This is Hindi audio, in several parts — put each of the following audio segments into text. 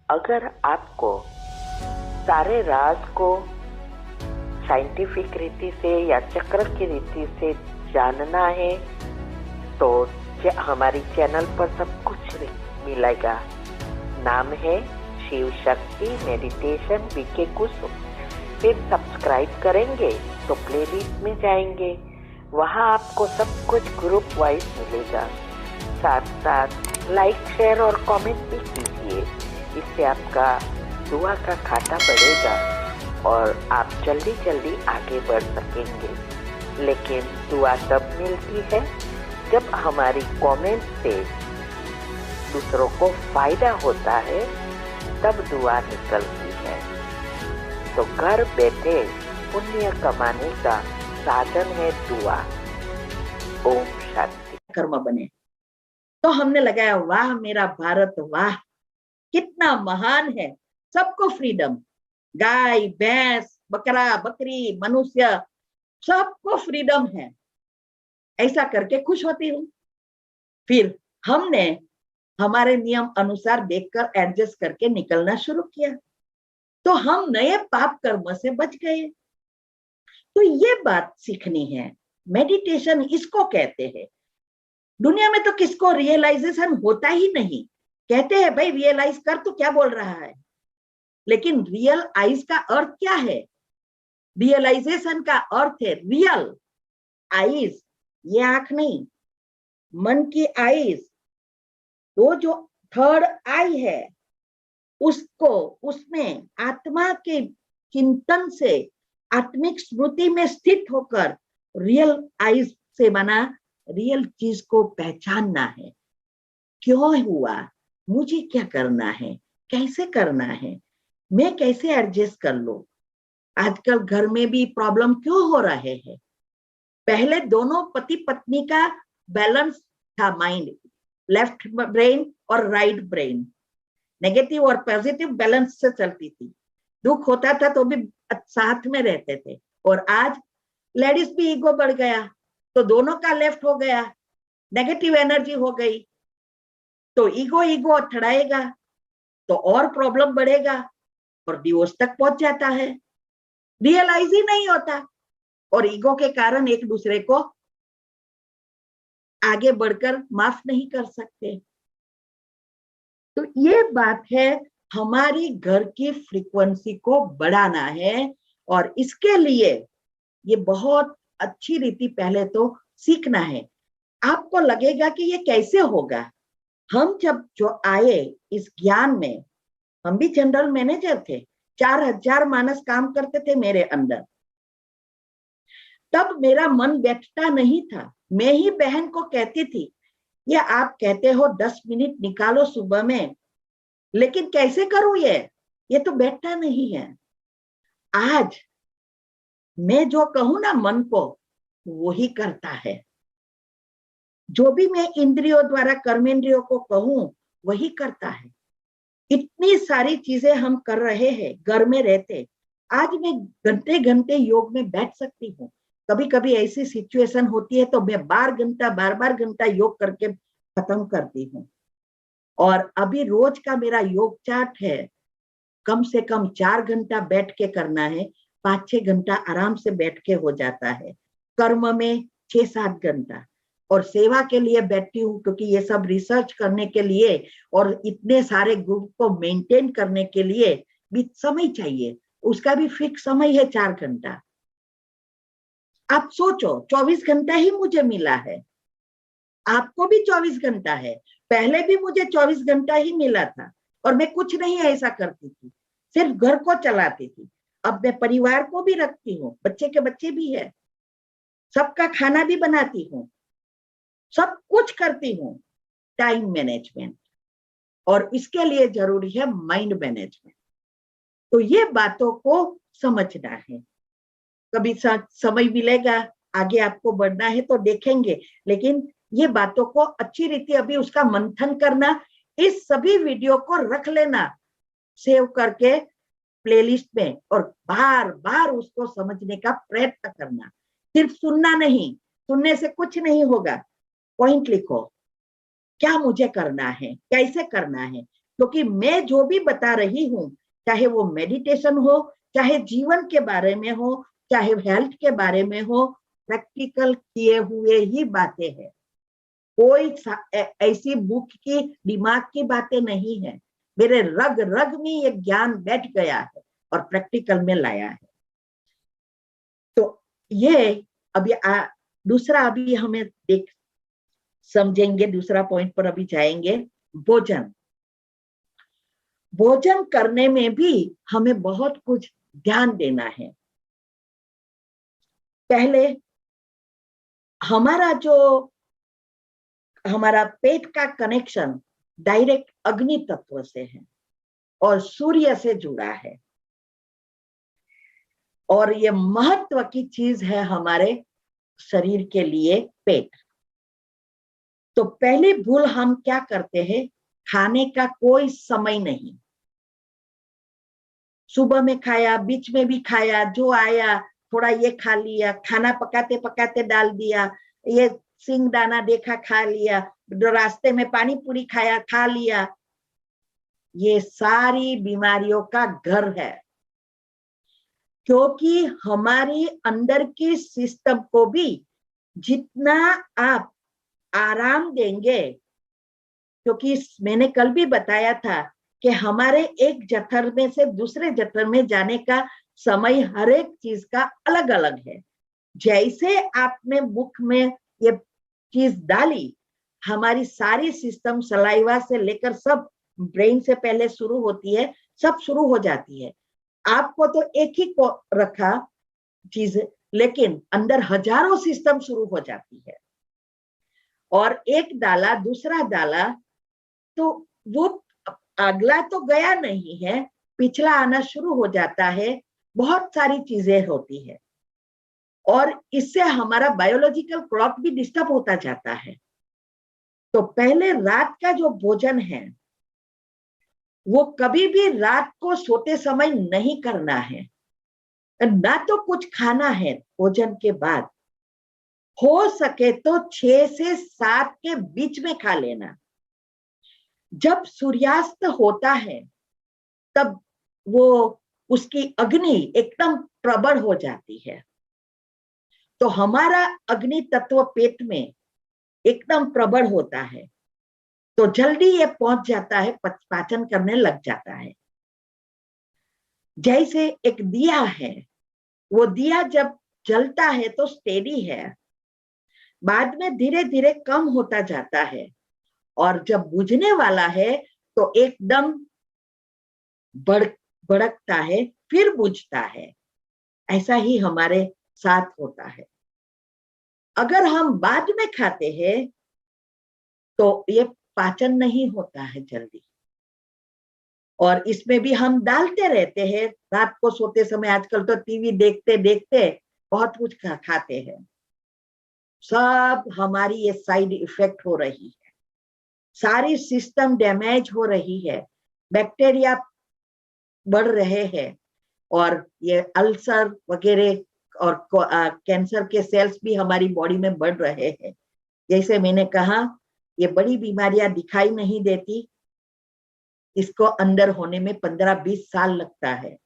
अगर आपको सारे राज को साइंटिफिक रीति से या चक्र की रीति से जानना है तो हमारी चैनल पर सब कुछ मिलेगा। नाम है शिव शक्ति मेडिटेशन बीके कुसुम। फिर सब्सक्राइब करेंगे तो प्लेलिस्ट में जाएंगे, वहाँ आपको सब कुछ ग्रुप वाइज मिलेगा। साथ साथ लाइक शेयर और कमेंट भी कीजिए, इससे आपका दुआ का खाता बढ़ेगा और आप जल्दी जल्दी आगे बढ़ सकेंगे। लेकिन दुआ तब मिलती है जब हमारी कमेंट से दूसरों को फायदा होता है, तब दुआ निकलती है। तो घर बैठे पुण्य कमाने का साधन है दुआ। ओम शांति। कर्म बने तो हमने लगाया वाह मेरा भारत, वाह कितना महान है, सबको फ्रीडम। गाय भैंस बकरा बकरी मनुष्य सबको फ्रीडम है, ऐसा करके खुश होती हूँ। फिर हमने हमारे नियम अनुसार देखकर एडजस्ट करके निकलना शुरू किया, तो हम नए पाप कर्म से बच गए। तो ये बात सीखनी है। मेडिटेशन इसको कहते हैं। दुनिया में तो किसको रियलाइजेशन होता ही नहीं। कहते हैं भाई रियलाइज कर, तो क्या बोल रहा है, लेकिन रियल आइज का अर्थ क्या है? रियलाइजेशन का अर्थ है रियल आइज, ये आंख नहीं, मन की आइज। वो जो थर्ड आई है उसको, उसमें आत्मा के चिंतन से आत्मिक स्मृति में स्थित होकर रियल आइज से बना रियल चीज को पहचानना है। क्यों हुआ, मुझे क्या करना है, कैसे करना है, मैं कैसे एडजस्ट कर लूं। आजकल घर में भी प्रॉब्लम क्यों हो रहे हैं? पहले दोनों पति पत्नी का बैलेंस था, माइंड, लेफ्ट ब्रेन और राइट ब्रेन, नेगेटिव और पॉजिटिव बैलेंस से चलती थी। दुख होता था तो भी साथ में रहते थे। और आज लेडीज भी ईगो बढ़ गया तो दोनों का लेफ्ट हो गया, नेगेटिव एनर्जी हो गई, तो ईगो ईगो अथड़ाएगा तो और प्रॉब्लम बढ़ेगा और डिवोर्स तक पहुंच जाता है। रियलाइज ही नहीं होता और ईगो के कारण एक दूसरे को आगे बढ़कर माफ नहीं कर सकते। तो ये बात है, हमारी घर की फ्रीक्वेंसी को बढ़ाना है और इसके लिए ये बहुत अच्छी रीति पहले तो सीखना है। आपको लगेगा कि ये कैसे होगा। हम जब जो आए इस ज्ञान में, हम भी जनरल मैनेजर थे, 4000 मानस काम करते थे मेरे अंदर, तब मेरा मन बैठता नहीं था। मैं ही बहन को कहती थी, ये आप कहते हो 10 मिनट निकालो सुबह में, लेकिन कैसे करूं ये तो बैठता नहीं है। आज मैं जो कहूं ना मन को, वो ही करता है। जो भी मैं इंद्रियों द्वारा कर्मेंद्रियों को कहूं वही करता है। इतनी सारी चीजें हम कर रहे हैं घर में रहते। आज मैं घंटे घंटे योग में बैठ सकती हूँ। कभी कभी ऐसी सिचुएशन होती है तो मैं बार घंटा योग करके खत्म करती हूँ। और अभी रोज का मेरा योग चार्ट है, कम से कम 4 घंटा बैठ के करना है, 5-6 घंटा आराम से बैठ के हो जाता है। कर्म में 6-7 घंटा, और सेवा के लिए बैठती हूँ क्योंकि ये सब रिसर्च करने के लिए और इतने सारे ग्रुप को मेंटेन करने के लिए भी समय चाहिए। उसका भी फिक्स समय है 4 घंटा। आप सोचो 24 घंटा ही मुझे मिला है, आपको भी 24 घंटा है। पहले भी मुझे 24 घंटा ही मिला था और मैं कुछ नहीं ऐसा करती थी, सिर्फ घर को चलाती थी। अब मैं परिवार को भी रखती हूँ, बच्चे के बच्चे भी है, सबका खाना भी बनाती हूँ, सब कुछ करती हूँ। टाइम मैनेजमेंट, और इसके लिए जरूरी है माइंड मैनेजमेंट। तो ये बातों को समझना है। कभी समय मिलेगा, आगे आपको बढ़ना है तो देखेंगे, लेकिन ये बातों को अच्छी रीति अभी उसका मंथन करना, इस सभी वीडियो को रख लेना सेव करके प्लेलिस्ट में, और बार बार उसको समझने का प्रयत्न करना। सिर्फ सुनना नहीं, सुनने से कुछ नहीं होगा। पॉइंट लिखो, क्या मुझे करना है, कैसे करना है, क्योंकि मैं जो भी बता रही हूं, चाहे वो मेडिटेशन हो, चाहे जीवन के बारे में हो, चाहे हेल्थ के बारे में हो, प्रैक्टिकल किए हुए ही बातें हैं। कोई ऐसी बुक की दिमाग की बातें नहीं है। मेरे रग रग में ये ज्ञान बैठ गया है और प्रैक्टिकल में लाया है। तो ये अभी दूसरा अभी हमें देख समझेंगे, दूसरा पॉइंट पर अभी जाएंगे। भोजन। भोजन करने में भी हमें बहुत कुछ ध्यान देना है। पहले हमारा पेट का कनेक्शन डायरेक्ट अग्नि तत्व से है और सूर्य से जुड़ा है, और ये महत्व की चीज है हमारे शरीर के लिए, पेट। तो पहली भूल हम क्या करते हैं, खाने का कोई समय नहीं। सुबह में खाया, बीच में भी खाया, जो आया थोड़ा ये खा लिया, खाना पकाते पकाते डाल दिया, ये सिंगदाना देखा खा लिया, रास्ते में पानी पूरी खाया खा लिया। ये सारी बीमारियों का घर है, क्योंकि हमारी अंदर की सिस्टम को भी जितना आप आराम देंगे, क्योंकि मैंने कल भी बताया था कि हमारे एक जठर में से दूसरे जठर में जाने का समय हर एक चीज का अलग अलग है। जैसे आपने मुख में ये चीज डाली, हमारी सारी सिस्टम सलाइवा से लेकर सब ब्रेन से पहले शुरू होती है, सब शुरू हो जाती है। आपको तो एक ही को रखा चीज, लेकिन अंदर हजारों सिस्टम शुरू हो जाती है। और एक डाला, दूसरा डाला, तो वो अगला तो गया नहीं है, पिछला आना शुरू हो जाता है। बहुत सारी चीजें होती है और इससे हमारा बायोलॉजिकल क्लॉक भी डिस्टर्ब होता जाता है। तो पहले रात का जो भोजन है वो कभी भी रात को सोते समय नहीं करना है, ना तो कुछ खाना है भोजन के बाद। हो सके तो 6 से 7 के बीच में खा लेना। जब सूर्यास्त होता है तब वो उसकी अग्नि एकदम प्रबल हो जाती है, तो हमारा अग्नि तत्व पेट में एकदम प्रबल होता है, तो जल्दी ये पहुंच जाता है, पाचन करने लग जाता है। जैसे एक दिया है, वो दिया जब जलता है तो स्टेडी है, बाद में धीरे धीरे कम होता जाता है, और जब बुझने वाला है तो एकदम भड़कता है, फिर बुझता है। ऐसा ही हमारे साथ होता है। अगर हम बाद में खाते हैं तो ये पाचन नहीं होता है जल्दी, और इसमें भी हम डालते रहते हैं रात को सोते समय। आजकल तो टीवी देखते देखते बहुत कुछ खाते हैं, सब हमारी ये साइड इफेक्ट हो रही है, सारी सिस्टम डैमेज हो रही है, बैक्टीरिया बढ़ रहे हैं, और ये अल्सर वगैरह और कैंसर के सेल्स भी हमारी बॉडी में बढ़ रहे हैं। जैसे मैंने कहा, ये बड़ी बीमारियां दिखाई नहीं देती, इसको अंदर होने में 15-20 साल लगता है,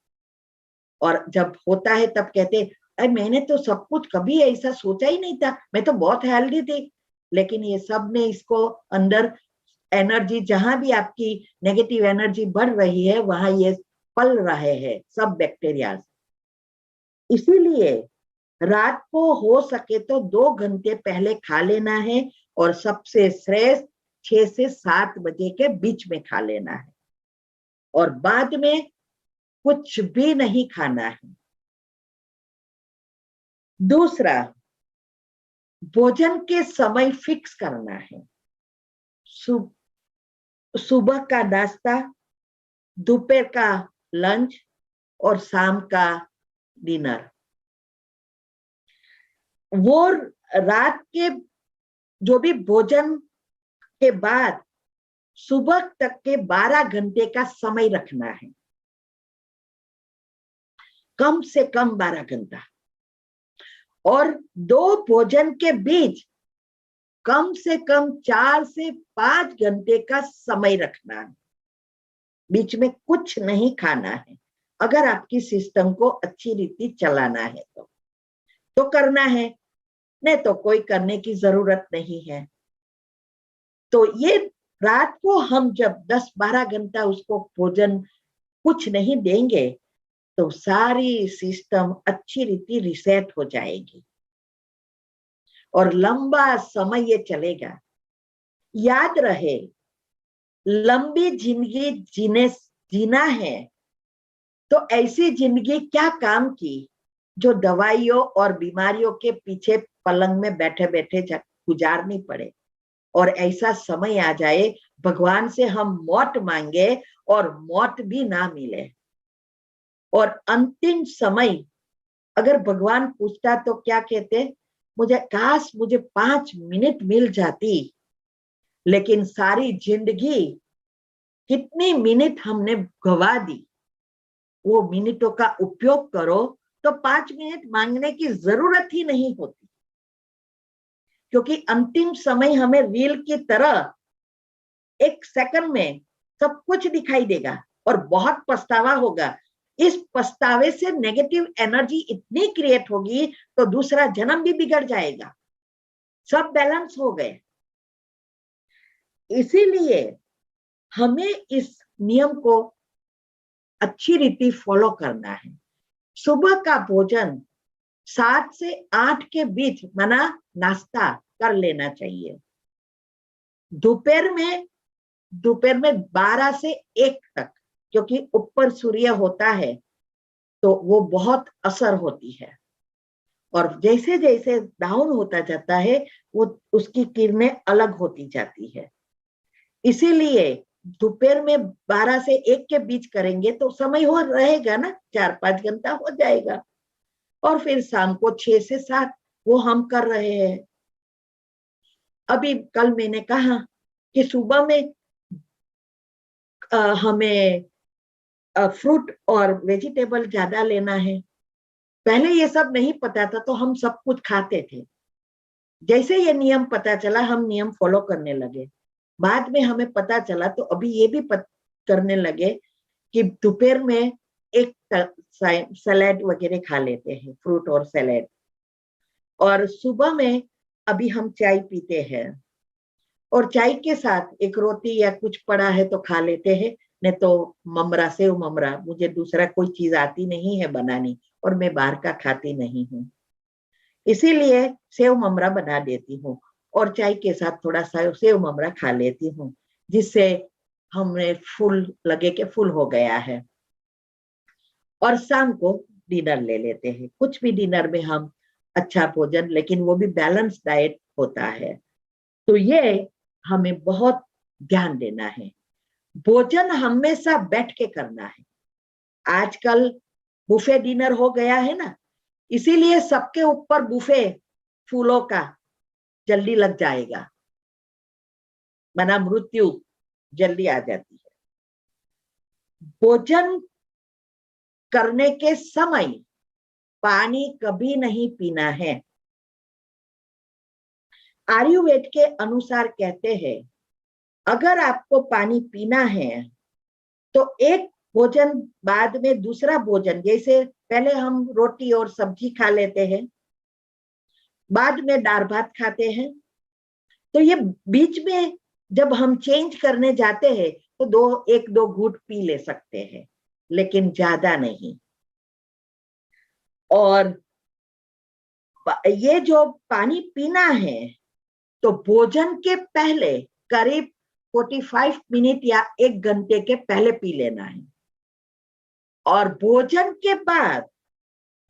और जब होता है तब कहते अरे मैंने तो सब कुछ कभी ऐसा सोचा ही नहीं था, मैं तो बहुत हेल्दी थी। लेकिन ये सब ने इसको अंदर एनर्जी, जहां भी आपकी नेगेटिव एनर्जी बढ़ रही है वहां ये पल रहे हैं सब बैक्टीरिया। इसीलिए रात को हो सके तो 2 घंटे पहले खा लेना है, और सबसे श्रेष्ठ 6 से 7 बजे के बीच में खा लेना है, और बाद में कुछ भी नहीं खाना है। दूसरा, भोजन के समय फिक्स करना है। सुबह का नाश्ता, दोपहर का लंच और शाम का डिनर। वो रात के जो भी भोजन के बाद सुबह तक के 12 घंटे का समय रखना है, कम से कम 12 घंटा। और 2 भोजन के बीच कम से कम 4 से 5 घंटे का समय रखना है। बीच में कुछ नहीं खाना है। अगर आपकी सिस्टम को अच्छी रीति चलाना है तो करना है, नहीं तो कोई करने की जरूरत नहीं है। तो ये रात को हम जब 10-12 घंटा उसको भोजन कुछ नहीं देंगे तो सारी सिस्टम अच्छी रीति रिसेट हो जाएगी और लंबा समय ये चलेगा। याद रहे, लंबी जिंदगी जीना है तो ऐसी जिंदगी क्या काम की जो दवाइयों और बीमारियों के पीछे पलंग में बैठे बैठे गुजारनी पड़े, और ऐसा समय आ जाए भगवान से हम मौत मांगे और मौत भी ना मिले। और अंतिम समय अगर भगवान पूछता तो क्या कहते, मुझे काश मुझे 5 मिनट मिल जाती। लेकिन सारी जिंदगी कितनी मिनट हमने गवा दी, वो मिनटों का उपयोग करो तो 5 मिनट मांगने की जरूरत ही नहीं होती, क्योंकि अंतिम समय हमें रील की तरह 1 सेकंड में सब कुछ दिखाई देगा और बहुत पछतावा होगा। इस पछतावे से नेगेटिव एनर्जी इतनी क्रिएट होगी तो दूसरा जन्म भी बिगड़ जाएगा, सब बैलेंस हो गए। इसीलिए हमें इस नियम को अच्छी रीति फॉलो करना है। सुबह का भोजन 7 से 8 के बीच माना नाश्ता कर लेना चाहिए। दोपहर में 12 से 1 तक, क्योंकि ऊपर सूर्य होता है तो वो बहुत असर होती है, और जैसे जैसे डाउन होता जाता है वो उसकी किरणें अलग होती जाती है। इसीलिए दोपहर में 12 से 1 के बीच करेंगे तो समय हो रहेगा ना, 4-5 घंटा हो जाएगा। और फिर शाम को 6 से 7 वो हम कर रहे हैं। अभी कल मैंने कहा कि सुबह में हमें फ्रूट और वेजिटेबल ज्यादा लेना है। पहले ये सब नहीं पता था तो हम सब कुछ खाते थे। जैसे ये नियम पता चला हम नियम फॉलो करने लगे। बाद में हमें पता चला तो अभी ये भी करने लगे कि दोपहर में एक सलाद वगैरह खा लेते हैं, फ्रूट और सलाद। और सुबह में अभी हम चाय पीते हैं और चाय के साथ एक रोटी या कुछ पड़ा है तो खा लेते हैं, नहीं तो ममरा, सेव ममरा, मुझे दूसरा कोई चीज आती नहीं है बनानी और मैं बाहर का खाती नहीं हूँ, इसीलिए सेव ममरा बना देती हूँ और चाय के साथ थोड़ा सा सेव ममरा खा लेती हूँ, जिससे हमें फुल लगे कि फुल हो गया है। और शाम को डिनर ले लेते हैं। कुछ भी डिनर में हम अच्छा भोजन, लेकिन वो भी बैलेंस डाइट होता है। तो ये हमें बहुत ध्यान देना है। भोजन हमेशा बैठ के करना है। आजकल बुफे डिनर हो गया है ना, इसीलिए सबके ऊपर बुफे फूलों का जल्दी लग जाएगा, मना मृत्यु जल्दी आ जाती है। भोजन करने के समय पानी कभी नहीं पीना है। आयुर्वेद के अनुसार कहते हैं अगर आपको पानी पीना है तो एक भोजन बाद में दूसरा भोजन, जैसे पहले हम रोटी और सब्जी खा लेते हैं, बाद में दाल भात खाते हैं, तो ये बीच में जब हम चेंज करने जाते हैं तो 1-2 घूंट पी ले सकते हैं, लेकिन ज्यादा नहीं। और ये जो पानी पीना है तो भोजन के पहले करीब 45 मिनट या 1 घंटे के पहले पी लेना है, और भोजन के बाद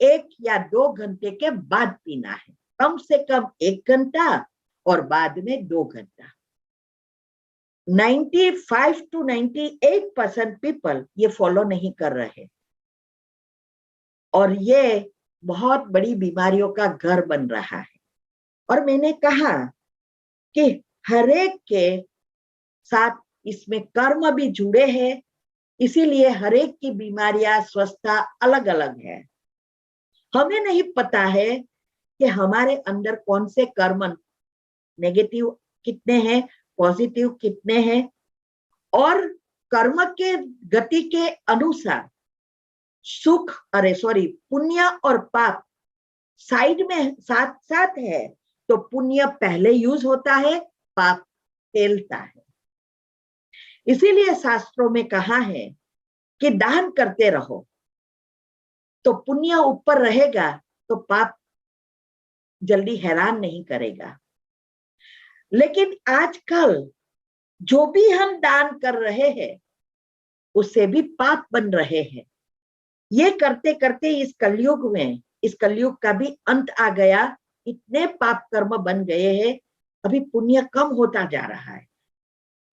1 या 2 घंटे के बाद पीना है। कम से कम 1 घंटा और बाद में 2 घंटा। 95 to 98% पीपल ये फॉलो नहीं कर रहे, और ये बहुत बड़ी बीमारियों का घर बन रहा है। और मैंने कहा कि हरेक के साथ इसमें कर्म भी जुड़े हैं, इसीलिए हरेक की बीमारियां, स्वस्थता अलग अलग है। हमें नहीं पता है कि हमारे अंदर कौन से कर्म नेगेटिव कितने हैं, पॉजिटिव कितने हैं, और कर्म के गति के अनुसार पुण्य और पाप साइड में साथ साथ है, तो पुण्य पहले यूज होता है, पाप फैलता है। इसीलिए शास्त्रों में कहा है कि दान करते रहो, तो पुण्य ऊपर रहेगा तो पाप जल्दी हैरान नहीं करेगा। लेकिन आजकल जो भी हम दान कर रहे हैं उससे भी पाप बन रहे हैं। ये करते करते इस कलयुग का भी अंत आ गया। इतने पाप कर्म बन गए हैं, अभी पुण्य कम होता जा रहा है।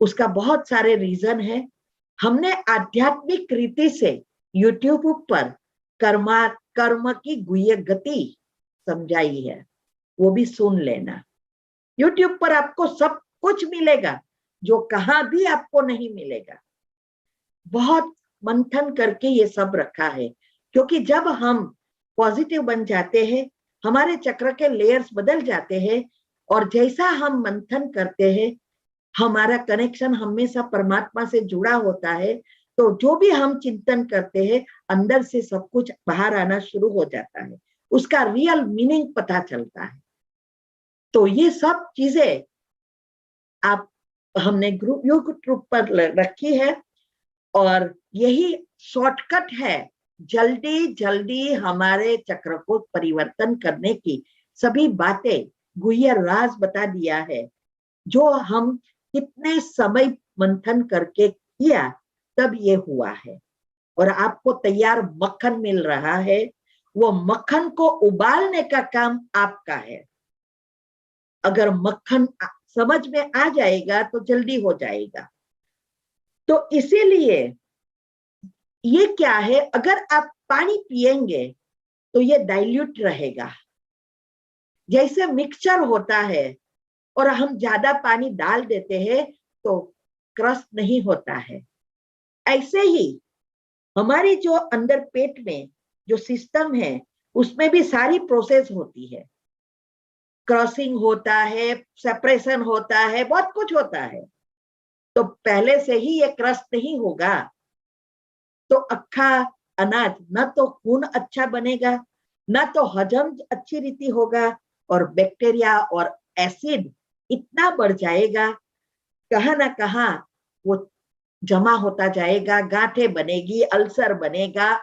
उसका बहुत सारे रीजन है। हमने आध्यात्मिक रीति से यूट्यूब पर कर्म की गुह्य गति समझाई है, वो भी सुन लेना। यूट्यूब पर आपको सब कुछ मिलेगा जो कहां भी आपको नहीं मिलेगा। बहुत मंथन करके ये सब रखा है, क्योंकि जब हम पॉजिटिव बन जाते हैं, हमारे चक्र के लेयर्स बदल जाते हैं, और जैसा हम मंथन करते हैं हमारा कनेक्शन हमेशा परमात्मा से जुड़ा होता है, तो जो भी हम चिंतन करते हैं अंदर से सब कुछ बाहर आना शुरू हो जाता है, उसका रियल मीनिंग पता चलता है। तो ये सब चीजें आप हमने यूट्यूब पर रखी है, और यही शॉर्टकट है जल्दी जल्दी हमारे चक्र को परिवर्तन करने की। सभी बातें गुह्य राज बता दिया है, जो हम कितने समय मंथन करके किया तब ये हुआ है। और आपको तैयार मक्खन मिल रहा है, वो मक्खन को उबालने का काम आपका है। अगर मक्खन समझ में आ जाएगा तो जल्दी हो जाएगा। तो इसीलिए ये क्या है, अगर आप पानी पिएंगे तो ये डाइल्यूट रहेगा। जैसे मिक्सचर होता है और हम ज्यादा पानी डाल देते हैं तो क्रस्ट नहीं होता है, ऐसे ही हमारी जो अंदर पेट में जो सिस्टम है उसमें भी सारी प्रोसेस होती है। क्रॉसिंग होता है, सेपरेशन होता है, बहुत कुछ होता है। तो पहले से ही ये क्रस्ट नहीं होगा तो अक्खा अनाज न तो खून अच्छा बनेगा, न तो हजम अच्छी रीति होगा, और बैक्टीरिया और एसिड इतना बढ़ जाएगा, कहां ना कहां वो जमा होता जाएगा, गांठें बनेगी, अल्सर बनेगा,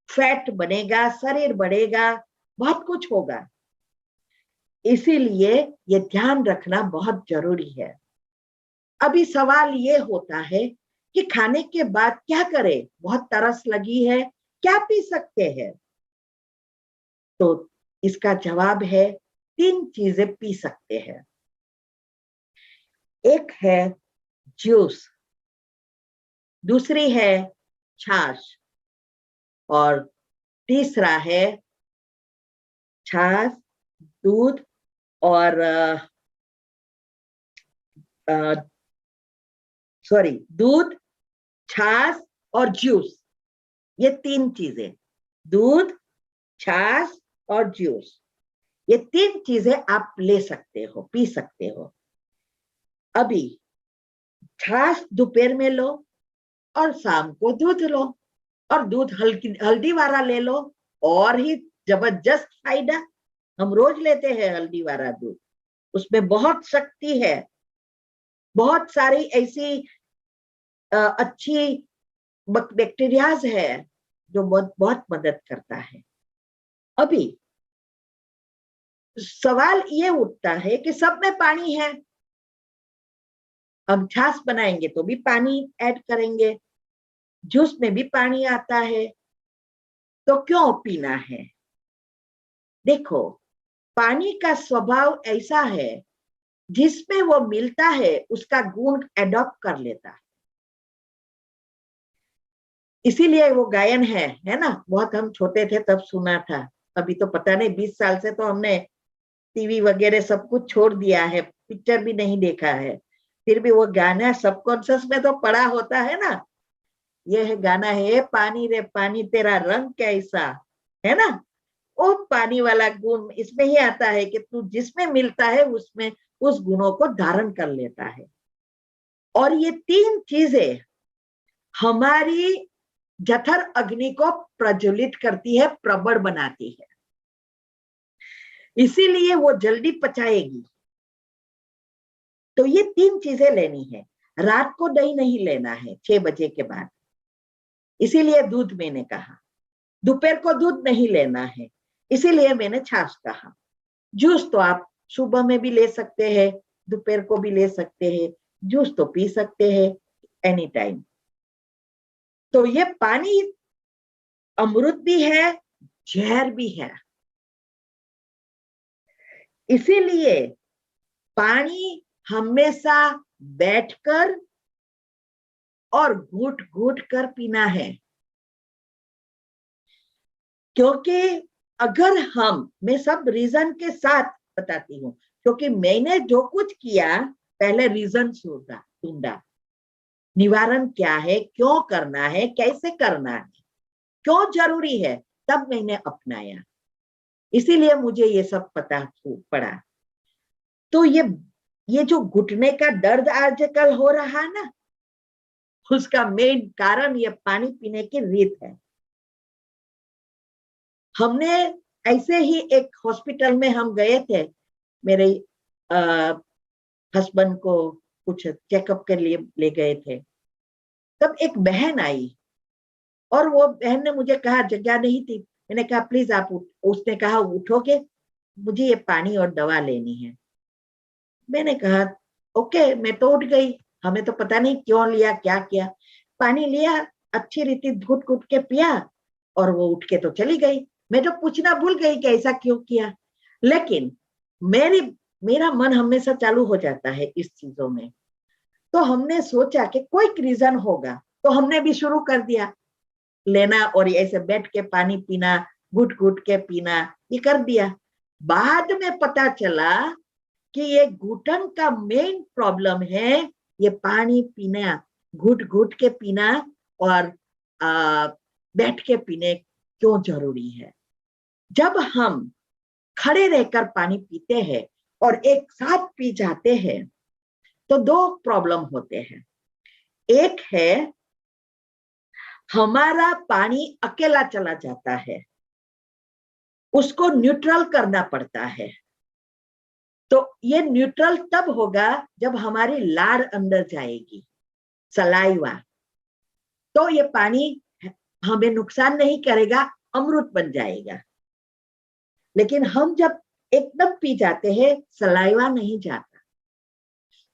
फैट बनेगा, शरीर बढ़ेगा, बहुत कुछ होगा। इसीलिए ये ध्यान रखना बहुत जरूरी है। अभी सवाल ये होता है कि खाने के बाद क्या करें, बहुत तरस लगी है, क्या पी सकते हैं? तो इसका जवाब है 3 चीजें पी सकते हैं। एक है जूस, दूसरी है छाछ, और तीसरा है छाछ, दूध और दूध, छाछ और जूस। ये 3 चीजें, दूध, छाछ और जूस, ये 3 चीजें आप ले सकते हो, पी सकते हो। अभी छाछ दोपहर में लो और शाम को दूध लो, और दूध हल्दी वाला ले लो, और ही जबरदस्त फायदा। हम रोज लेते हैं हल्दी वाला दूध, उसमें बहुत शक्ति है, बहुत सारी ऐसी अच्छी बैक्टीरियाज है जो बहुत बहुत मदद करता है। अभी सवाल ये उठता है कि सब में पानी है, हम छाछ बनाएंगे तो भी पानी ऐड करेंगे, जूस में भी पानी आता है, तो क्यों पीना है? देखो, पानी का स्वभाव ऐसा है, जिसमें वो मिलता है उसका गुण एडॉप्ट कर लेता है। इसीलिए वो गायन है ना, बहुत हम छोटे थे तब सुना था। अभी तो पता नहीं 20 साल से तो हमने टीवी वगैरह सब कुछ छोड़ दिया है, पिक्चर भी नहीं देखा है, फिर भी वो गाना सबकॉन्शियस में तो पड़ा होता है ना। ये है गाना है, पानी रे पानी तेरा रंग कैसा, है ना। वो पानी वाला गुण इसमें ही आता है कि तू जिसमें मिलता है उसमें उस गुणों को धारण कर लेता है। और ये 3 चीजें हमारी जठर अग्नि को प्रज्वलित करती है, प्रबल बनाती है, इसीलिए वो जल्दी पचाएगी। तो ये 3 चीजें लेनी है। रात को दही नहीं लेना है 6 बजे के बाद, इसीलिए दूध मैंने कहा। दोपहर को दूध नहीं लेना है, इसीलिए मैंने छाछ कहा। जूस तो आप सुबह में भी ले सकते हैं, दोपहर को भी ले सकते हैं, जूस तो पी सकते हैं एनी टाइम। तो ये पानी अमृत भी है, जहर भी है, इसीलिए पानी हमेशा बैठकर और घूट घूट कर पीना है। क्योंकि अगर मैं सब रीजन के साथ बताती हूँ, क्योंकि मैंने जो कुछ किया पहले रीजन ढूंढा, निवारण क्या है, क्यों करना है, कैसे करना है, क्यों जरूरी है, तब मैंने अपनाया, इसीलिए मुझे ये सब पता पड़ा। तो ये जो घुटने का दर्द आजकल हो रहा ना, उसका मेन कारण ये पानी पीने की रीत है। हमने ऐसे ही एक हॉस्पिटल में हम गए थे, मेरे हस्बैंड को कुछ चेकअप के लिए ले गए थे। तब एक बहन आई और वो बहन ने मुझे कहा, जगह नहीं थी, मैंने कहा प्लीज आप उसने कहा उठोगे, मुझे ये पानी और दवा लेनी है। मैंने कहा ओके, मैं तो उठ गई, हमें तो पता नहीं क्यों लिया, क्या किया। पानी लिया, अच्छी रीति घुट घुट के पिया और वो उठ के तो चली गई। मैं तो पूछना भूल गई कि ऐसा क्यों किया, लेकिन मेरा मन हमेशा चालू हो जाता है इस चीजों में। तो हमने सोचा कि कोई रीजन होगा, तो हमने भी शुरू कर दिया लेना और ऐसे बैठ के पानी पीना, घुट घुट के पीना, ये कर दिया। बाद में पता चला कि ये घुटन का मेन प्रॉब्लम है ये पानी पीना, घुट घुट के पीना और बैठ के पीने क्यों जरूरी है। जब हम खड़े रहकर पानी पीते हैं और एक साथ पी जाते हैं तो 2 प्रॉब्लम होते हैं। एक है हमारा पानी अकेला चला जाता है, उसको न्यूट्रल करना पड़ता है। तो ये न्यूट्रल तब होगा जब हमारी लार अंदर जाएगी, सलाइवा, तो ये पानी हमें नुकसान नहीं करेगा, अमृत बन जाएगा। लेकिन हम जब एकदम पी जाते हैं, सलाइवा नहीं जाता।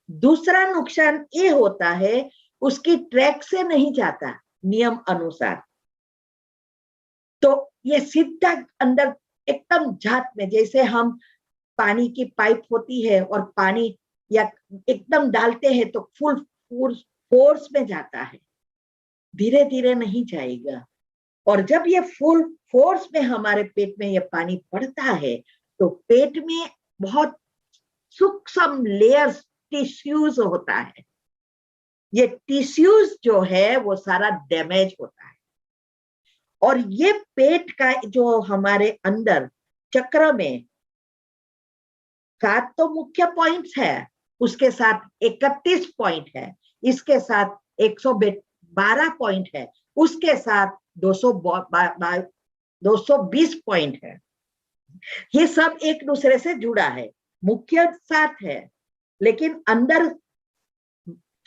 दूसरा नुकसान ये होता है उसकी ट्रैक से नहीं जाता नियम अनुसार, तो ये सीधा अंदर एकदम जात में, जैसे हम पानी की पाइप होती है और पानी या एकदम डालते हैं तो फुल फोर्स में जाता है, धीरे धीरे नहीं जाएगा। और जब ये फुल फोर्स में हमारे पेट में ये पानी पड़ता है तो पेट में बहुत सूक्ष्म लेयर्स, टिश्यूज होता है। ये टिश्यूज जो है वो सारा डैमेज होता है। और ये पेट का जो हमारे अंदर चक्र में 7 तो मुख्य पॉइंट्स है, उसके साथ 31 पॉइंट है, इसके साथ 112 पॉइंट है, उसके साथ 220 पॉइंट है। ये सब एक दूसरे से जुड़ा है, मुख्य साथ है, लेकिन अंदर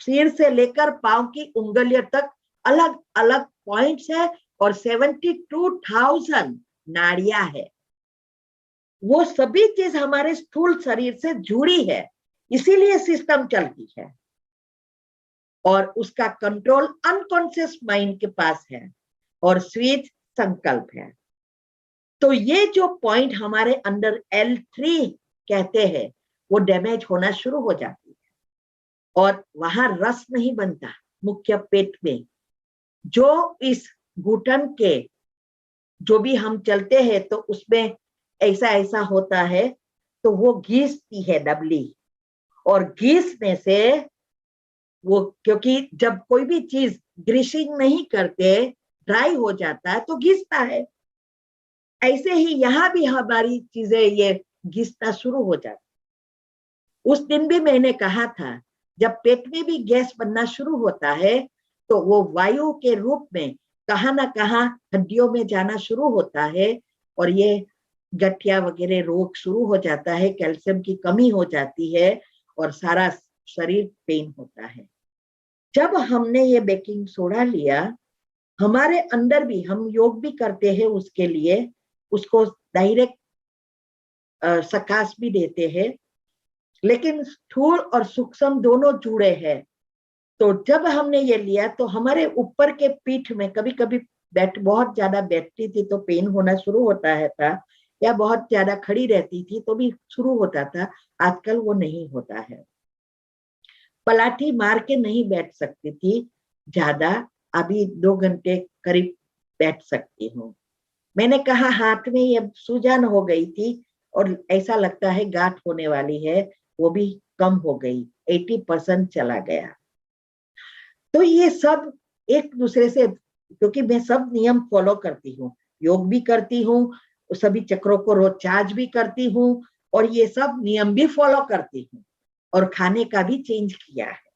सिर से लेकर पांव की उंगलियों तक अलग अलग पॉइंट्स है और 72,000 नाड़ियां है। वो सभी चीज हमारे स्थूल शरीर से जुड़ी है, इसीलिए सिस्टम चलती है और उसका कंट्रोल अनकॉन्शियस माइंड के पास है और स्विच संकल्प है। तो ये जो पॉइंट हमारे अंदर L3 कहते हैं वो डैमेज होना शुरू हो जाती है और वहां रस नहीं बनता मुख्य पेट में। जो इस घुटन के जो भी हम चलते हैं तो उसमें ऐसा ऐसा होता है, तो वो घिसती है डबली, और घिसने से वो, क्योंकि जब कोई भी चीज ग्रीसिंग नहीं करते ड्राई हो जाता है तो घिसता है, ऐसे ही यहाँ भी हमारी चीजें ये घिसना शुरू हो जाता। उस दिन भी मैंने कहा था जब पेट में भी गैस बनना शुरू होता है तो वो वायु के रूप में कहाँ ना कहाँ हड्डियों में जाना शुरू होता है और ये गठिया वगैरह रोग शुरू हो जाता है, कैल्शियम की कमी हो जाती है और सारा शरीर पेन होता है। जब हमने ये बेकिंग सोडा लिया, हमारे अंदर भी, हम योग भी करते हैं उसके लिए, उसको डायरेक्ट सकाश भी देते हैं, लेकिन स्थूल और सूक्ष्म दोनों जुड़े हैं। तो जब हमने ये लिया तो हमारे ऊपर के पीठ में कभी कभी बहुत ज्यादा बैठती थी तो पेन होना शुरू होता है था, या बहुत ज्यादा खड़ी रहती थी तो भी शुरू होता था। आजकल वो नहीं होता है। पलाठी मार के नहीं बैठ सकती थी ज्यादा, अभी 2 घंटे करीब बैठ सकती हूँ। मैंने कहा हाथ में ये सूजन हो गई थी और ऐसा लगता है गांठ होने वाली है, वो भी कम हो गई, 80% चला गया। तो ये सब एक दूसरे से, क्योंकि मैं सब नियम फॉलो करती हूँ, योग भी करती हूँ, सभी चक्रों को रोज चार्ज भी करती हूँ और ये सब नियम भी फॉलो करती हूँ और खाने का भी चेंज किया है।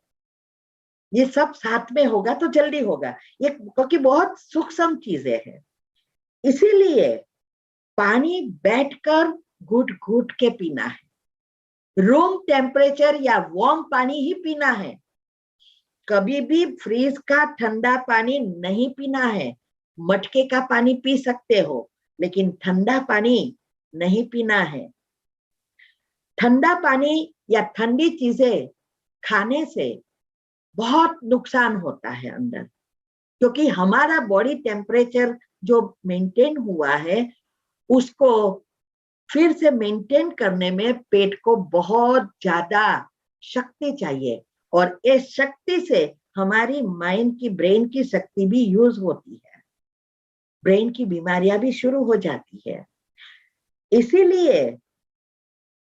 ये सब साथ में होगा तो जल्दी होगा, ये क्योंकि बहुत सूक्ष्म चीजें हैं। इसीलिए पानी बैठकर घुट घुट के पीना है, रूम टेम्परेचर या वार्म पानी ही पीना है। कभी भी फ्रीज का ठंडा पानी नहीं पीना है। मटके का पानी पी सकते हो लेकिन ठंडा पानी नहीं पीना है। ठंडा पानी या ठंडी चीजें खाने से बहुत नुकसान होता है अंदर, क्योंकि हमारा बॉडी टेम्परेचर जो मेंटेन हुआ है उसको फिर से मेंटेन करने में पेट को बहुत ज्यादा शक्ति चाहिए और इस शक्ति से हमारी माइंड की, ब्रेन की शक्ति भी यूज होती है, ब्रेन की बीमारियां भी शुरू हो जाती है। इसीलिए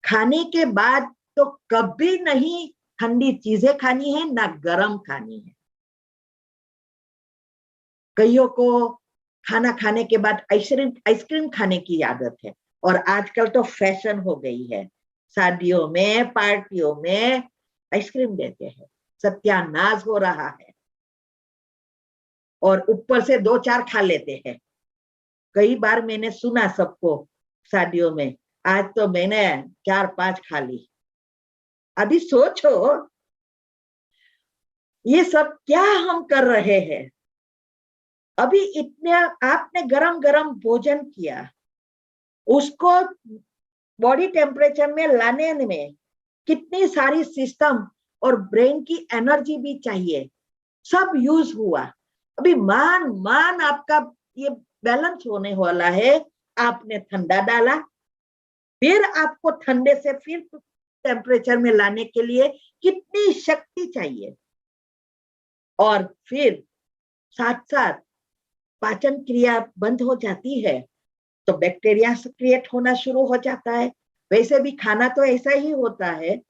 खाने के बाद तो कभी नहीं ठंडी चीजें खानी है, ना गर्म खानी है। कईयों को खाना खाने के बाद आइसक्रीम खाने की आदत है और आजकल तो फैशन हो गई है, शादियों में, पार्टियों में आइसक्रीम देते हैं। सत्यानाश हो रहा है और ऊपर से 2-4 खा लेते हैं। कई बार मैंने सुना सबको शादियों में, आज तो मैंने 4-5 खा ली। अभी सोचो ये सब क्या हम कर रहे हैं। अभी इतने आपने गरम गरम भोजन किया, उसको बॉडी टेम्परेचर में लाने में कितनी सारी सिस्टम और ब्रेन की एनर्जी भी चाहिए, सब यूज हुआ। अभी मान आपका ये बैलेंस होने वाला है, आपने ठंडा डाला, फिर आपको ठंडे से फिर टेम्परेचर में लाने के लिए कितनी शक्ति चाहिए। और फिर साथ साथ पाचन क्रिया बंद हो जाती है तो बैक्टीरिया क्रिएट होना शुरू हो जाता है। वैसे भी खाना तो ऐसा ही होता है,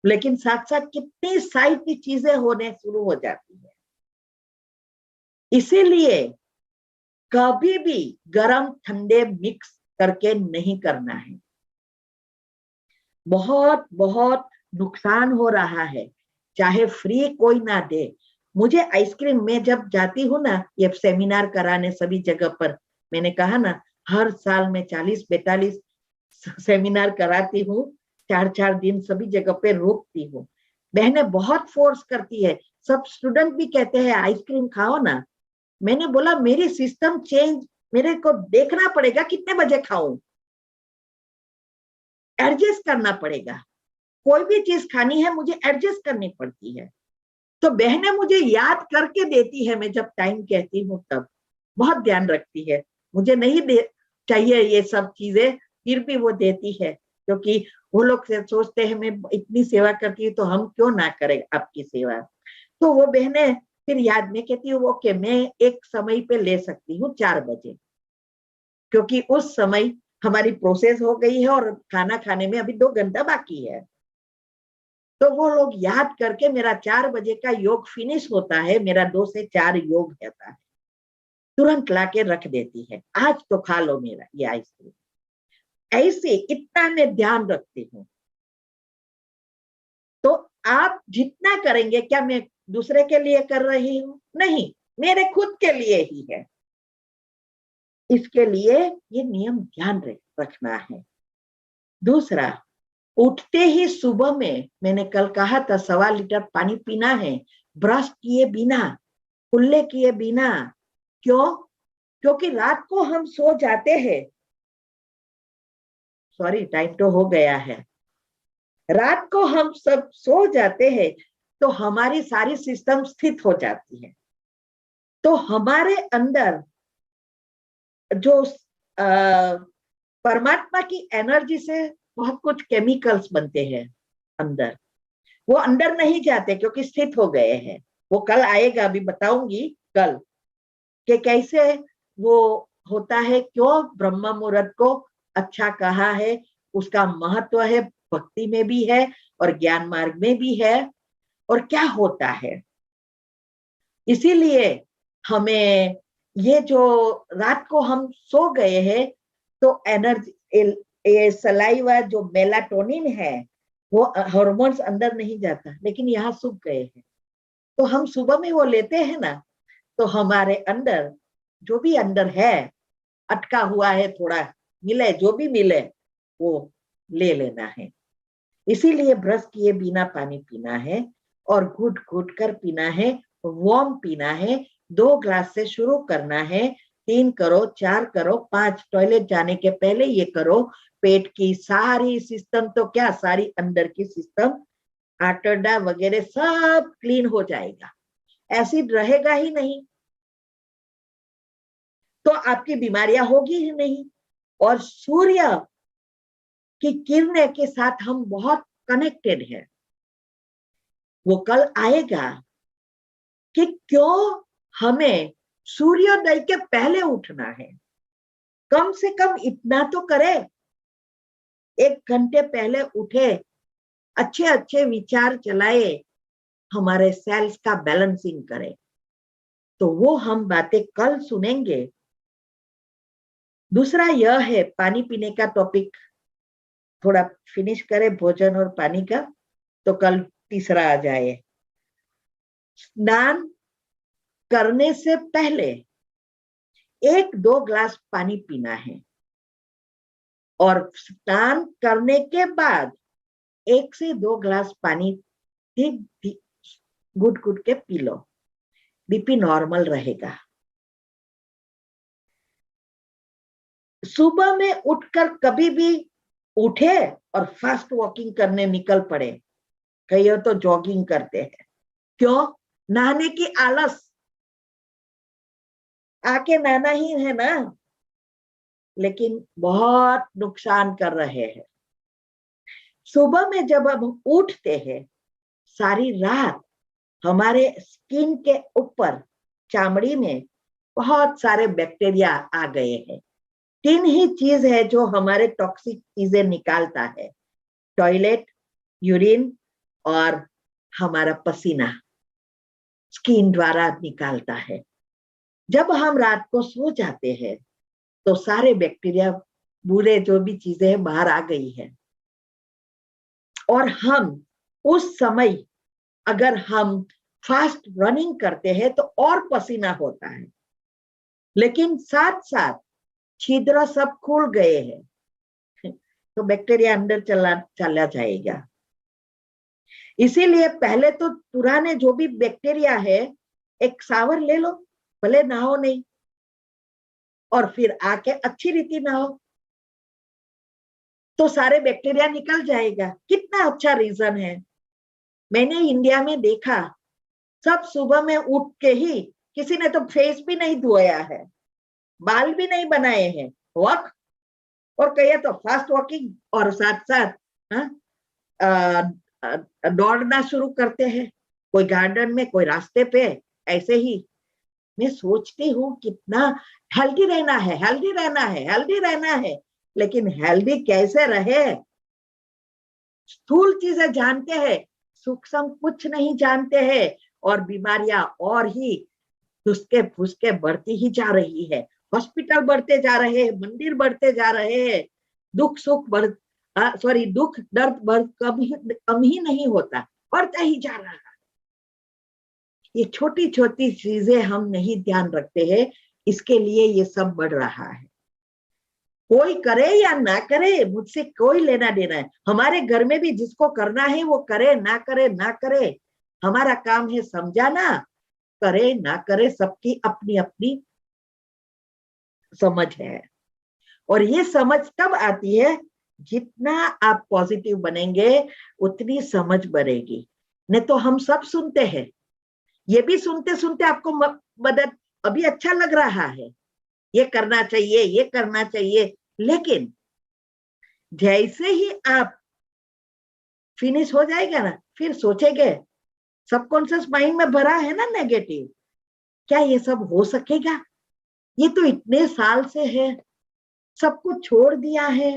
लेकिन साथ साथ कितनी सारी की चीजें होने शुरू हो जाती है। इसीलिए कभी भी गरम ठंडे मिक्स करके नहीं करना है, बहुत बहुत नुकसान हो रहा है। चाहे फ्री कोई ना दे, मुझे आइसक्रीम में जब जाती हूँ ना, ये सेमिनार कराने सभी जगह पर, मैंने कहा ना हर साल में 40-42 सेमिनार कराती हूँ, 4-4 दिन सभी जगह पे रोकती हूँ। बहनें बहुत फोर्स करती है, सब स्टूडेंट भी कहते हैं आइसक्रीम खाओ ना। मैंने बोला मेरी सिस्टम चेंज, मेरे को देखना पड़ेगा कितने बजे खाऊं, एडजस्ट करना पड़ेगा। कोई भी चीज खानी है मुझे एडजस्ट करनी पड़ती है। तो बहनें मुझे याद करके देती है, मैं जब टाइम कहती हूँ तब बहुत ध्यान रखती है। मुझे नहीं दे चाहिए ये सब चीजें, फिर भी वो देती है, क्योंकि वो लोग सोचते हैं मैं इतनी सेवा करती हूँ तो हम क्यों ना करें आपकी सेवा। तो वो बहनें फिर याद में कहती हूँ ओके मैं एक समय पे ले सकती हूँ 4 बजे, क्योंकि उस समय हमारी प्रोसेस हो गई है और खाना खाने में अभी 2 घंटा बाकी है। तो वो लोग याद करके मेरा 4 बजे का योग फिनिश होता है, मेरा 2 से 4 योग रहता है, तुरंत लाके रख देती है, आज तो खा लो मेरा ये आइसक्रीम। ऐसे इतना मैं ध्यान रखती हूँ। तो आप जितना करेंगे, क्या मैं दूसरे के लिए कर रही हूं, नहीं, मेरे खुद के लिए ही है। इसके लिए ये नियम ध्यान रखना है। दूसरा, उठते ही सुबह में मैंने कल कहा था 1.25 लीटर पानी पीना है, ब्रश किए बिना, कुल्ले किए बिना। क्यों? क्योंकि रात को हम सो जाते हैं, सॉरी टाइम तो हो गया है, रात को हम सब सो जाते हैं तो हमारी सारी सिस्टम स्थित हो जाती है। तो हमारे अंदर जो परमात्मा की एनर्जी से बहुत कुछ केमिकल्स बनते हैं अंदर, वो अंदर नहीं जाते क्योंकि स्थित हो गए हैं। वो कल आएगा, अभी बताऊंगी कल कि कैसे वो होता है, क्यों ब्रह्म मुहूर्त को अच्छा कहा है, उसका महत्व है, भक्ति में भी है और ज्ञान मार्ग में भी है, और क्या होता है। इसीलिए हमें ये जो रात को हम सो गए हैं तो एनर्जी, सलाइवा जो मेलाटोनिन है वो हार्मोन्स अंदर नहीं जाता, लेकिन यहाँ सूख गए हैं। तो हम सुबह में वो लेते हैं ना, तो हमारे अंदर जो भी अंदर है अटका हुआ है, थोड़ा मिले, जो भी मिले वो ले लेना है। इसीलिए ब्रश किए बिना पानी पीना है और घुट घुट कर पीना है, वार्म पीना है। 2 ग्लास से शुरू करना है, 3 करो, 4 करो, 5 टॉयलेट जाने के पहले ये करो। पेट की सारी सिस्टम तो क्या, सारी अंदर की सिस्टम, आंतड़ा वगैरह सब क्लीन हो जाएगा, एसिड रहेगा ही नहीं, तो आपकी बीमारियां होगी ही नहीं। और सूर्य की किरणें के साथ हम बहुत कनेक्टेड है। वो कल आएगा कि क्यों हमें सूर्योदय के पहले उठना है। कम से कम इतना तो करे, 1 घंटे पहले उठे, अच्छे अच्छे विचार चलाए, हमारे सेल्स का बैलेंसिंग करे। तो वो हम बातें कल सुनेंगे। दूसरा यह है, पानी पीने का टॉपिक थोड़ा फिनिश करे, भोजन और पानी का, तो कल तीसरा आ जाए। स्नान करने से पहले 1-2 ग्लास पानी पीना है और स्नान करने के बाद 1 से 2 ग्लास पानी घुट घुट के पी लो, बीपी नॉर्मल रहेगा। सुबह में उठकर कभी भी उठे और फास्ट वॉकिंग करने निकल पड़े, कई तो जॉगिंग करते हैं, क्यों? नहाने की आलस, आके नहाना ही है ना, लेकिन बहुत नुकसान कर रहे हैं। सुबह में जब हम उठते हैं, सारी रात हमारे स्किन के ऊपर, चामड़ी में बहुत सारे बैक्टीरिया आ गए हैं। 3 ही चीज है जो हमारे टॉक्सिक चीजें निकालता है, टॉयलेट, यूरिन और हमारा पसीना स्किन द्वारा निकालता है। जब हम रात को सो जाते हैं तो सारे बैक्टीरिया, बुरे जो भी चीजें हैं बाहर आ गई है, और हम उस समय अगर हम फास्ट रनिंग करते हैं तो और पसीना होता है, लेकिन साथ साथ छिद्र सब खुल गए हैं तो बैक्टीरिया अंदर चला जाएगा। इसीलिए पहले तो पुराने जो भी बैक्टीरिया है, एक शावर ले लो, भले नहाओ नहीं, और फिर आके अच्छी रीति नहाओ, तो सारे बैक्टीरिया निकल जाएगा। कितना अच्छा रीजन है। मैंने इंडिया में देखा, सब सुबह में उठ के ही, किसी ने तो फेस भी नहीं धोया है, बाल भी नहीं बनाए हैं, वॉक, और कहिए तो फास्ट वॉकिंग, और साथ साथ दौड़ना शुरू करते हैं, कोई गार्डन में, कोई रास्ते पे, ऐसे ही। मैं सोचती हूँ कितना हेल्दी रहना है, हेल्दी रहना है, हेल्दी रहना है, लेकिन हेल्दी कैसे रहे? स्थूल चीजें जानते हैं, सूक्ष्म कुछ नहीं जानते हैं, और बीमारियां और ही फुसके फुसके बढ़ती ही जा रही है। हॉस्पिटल बढ़ते जा रहे हैं, मंदिर बढ़ते जा रहे हैं, दुख सुख दुख दर्द कम ही नहीं होता, बढ़ता ही जा रहा है। ये छोटी छोटी चीजें हम नहीं ध्यान रखते हैं, इसके लिए ये सब बढ़ रहा है। कोई करे या ना करे, मुझसे कोई लेना देना है। हमारे घर में भी जिसको करना है वो करे ना करे ना करे, हमारा काम है समझाना। करे ना करे, सबकी अपनी अपनी समझ है। और ये समझ तब आती है जितना आप पॉजिटिव बनेंगे उतनी समझ बढ़ेगी। नहीं तो हम सब सुनते हैं, ये भी सुनते सुनते आपको मदद अभी अच्छा लग रहा है, ये करना चाहिए ये करना चाहिए, लेकिन जैसे ही आप फिनिश हो जाएगा ना, फिर सोचेंगे, सबकॉन्शियस माइंड में भरा है ना नेगेटिव, क्या ये सब हो सकेगा? ये तो इतने साल से है, सब कुछ छोड़ दिया है,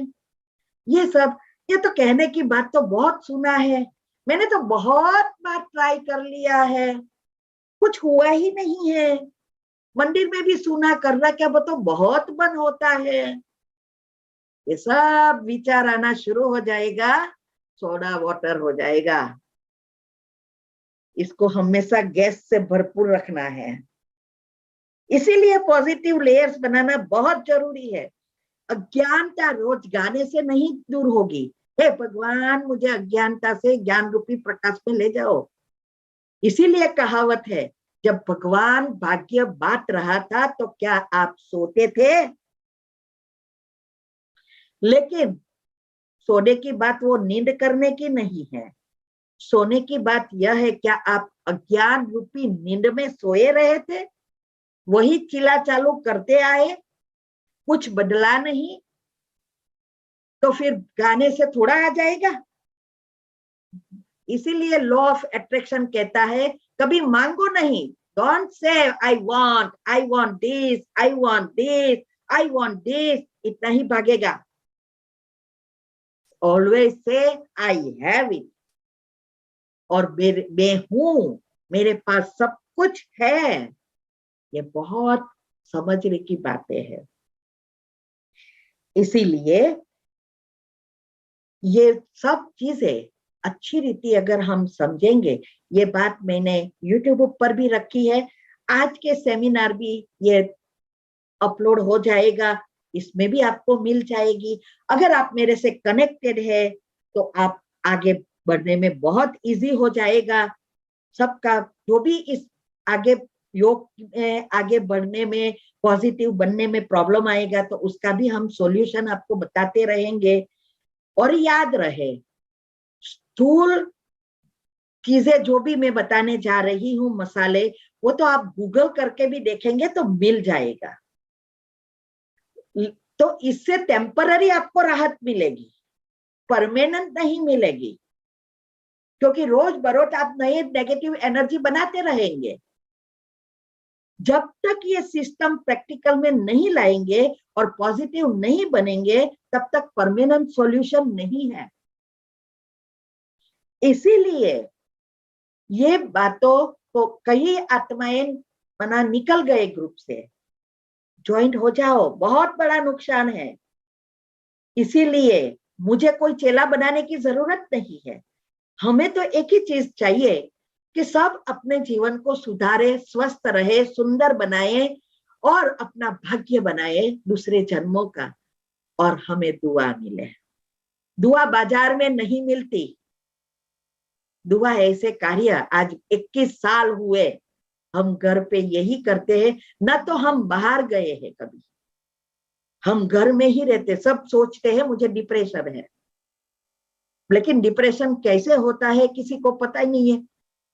ये सब, ये तो कहने की बात तो बहुत सुना है, मैंने तो बहुत बार ट्राई कर लिया है, कुछ हुआ ही नहीं है। मंदिर में भी सुना, करना क्या वो तो बहुत मन होता है। ये सब विचार आना शुरू हो जाएगा, सोडा वाटर हो जाएगा। इसको हमेशा गैस से भरपूर रखना है। इसीलिए पॉजिटिव लेयर्स बनाना बहुत जरूरी है। अज्ञानता रोज गाने से नहीं दूर होगी। हे भगवान, मुझे अज्ञानता से ज्ञान रूपी प्रकाश में ले जाओ। इसीलिए कहावत है, जब भगवान भाग्य बांट रहा था तो क्या आप सोते थे? लेकिन सोने की बात वो नींद करने की नहीं है। सोने की बात यह है, क्या आप अज्ञान रूपी नींद में सोए रहे थे? वही चिल्ला चालू करते आए, कुछ बदला नहीं, तो फिर गाने से थोड़ा आ जाएगा। इसीलिए लॉ ऑफ अट्रैक्शन कहता है, कभी मांगो नहीं। Don't say I want this, I want this, I want this, इतना ही भागेगा। Always say I have it, और मैं हूं, मेरे पास सब कुछ है। ये बहुत समझने की बातें हैं। इसीलिए ये सब चीजें अच्छी रीति अगर हम समझेंगे, ये बात मैंने YouTube पर भी रखी है, आज के सेमिनार भी ये अपलोड हो जाएगा, इसमें भी आपको मिल जाएगी। अगर आप मेरे से कनेक्टेड है तो आप आगे बढ़ने में बहुत इजी हो जाएगा। सबका जो भी इस आगे योग में आगे बढ़ने में, पॉजिटिव बनने में प्रॉब्लम आएगा, तो उसका भी हम सॉल्यूशन आपको बताते रहेंगे। और याद रहे, स्थूल चीजें जो भी मैं बताने जा रही हूँ, मसाले, वो तो आप गूगल करके भी देखेंगे तो मिल जाएगा। तो इससे टेम्पररी आपको राहत मिलेगी, परमानेंट नहीं मिलेगी, क्योंकि रोज बरोज आप नए नेगेटिव एनर्जी बनाते रहेंगे। जब तक ये सिस्टम प्रैक्टिकल में नहीं लाएंगे और पॉजिटिव नहीं बनेंगे, तब तक परमानेंट सॉल्यूशन नहीं है। इसीलिए ये बातों को कई आत्माएं मना निकल गए ग्रुप से, ज्वाइंट हो जाओ, बहुत बड़ा नुकसान है। इसीलिए मुझे कोई चेला बनाने की जरूरत नहीं है। हमें तो एक ही चीज चाहिए कि सब अपने जीवन को सुधारे, स्वस्थ रहे, सुंदर बनाए और अपना भाग्य बनाए दूसरे जन्मों का, और हमें दुआ मिले। दुआ बाजार में नहीं मिलती। दुआ ऐसे कार्य आज 21 साल हुए हम घर पे यही करते हैं। न तो हम बाहर गए हैं कभी, हम घर में ही रहते। सब सोचते हैं मुझे डिप्रेशन है, लेकिन डिप्रेशन कैसे होता है किसी को पता ही नहीं है।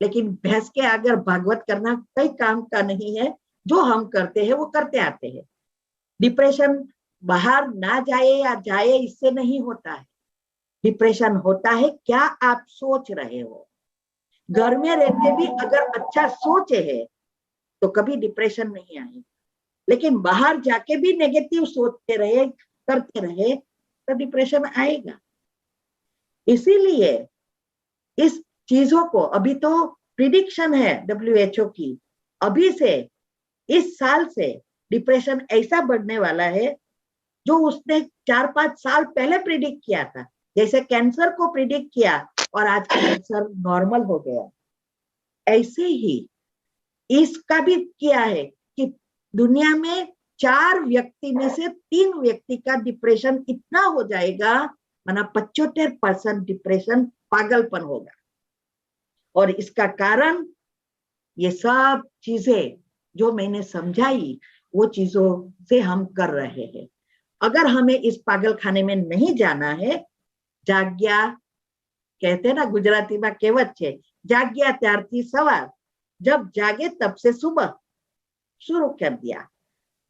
लेकिन भैंस के आगे भागवत करना कई काम का नहीं है, जो हम करते हैं वो करते आते हैं। डिप्रेशन बाहर ना जाए या जाए इससे नहीं होता है। डिप्रेशन होता है क्या आप सोच रहे हो। घर में रहते भी अगर अच्छा सोचे है तो कभी डिप्रेशन नहीं आएगा, लेकिन बाहर जाके भी नेगेटिव सोचते रहे, करते रहे, तो डिप्रेशन आएगा। इसीलिए इस चीजों को, अभी तो प्रिडिक्शन है WHO की, अभी से इस साल से डिप्रेशन ऐसा बढ़ने वाला है जो उसने 4-5 साल पहले प्रिडिक्ट किया था। जैसे कैंसर को प्रिडिक्ट किया और आज कैंसर नॉर्मल हो गया, ऐसे ही इसका भी किया है कि दुनिया में 4 व्यक्ति में से 3 व्यक्ति का डिप्रेशन इतना हो जाएगा, माना 75% डिप्रेशन पागलपन होगा। और इसका कारण ये सब चीजें जो मैंने समझाई वो चीजों से हम कर रहे हैं। अगर हमें इस पागल खाने में नहीं जाना है, जाग्या कहते हैं ना, गुजराती में कहेवत है, जाग्या त्यारथी सवार, जब जागे तब से सुबह शुरू कर दिया।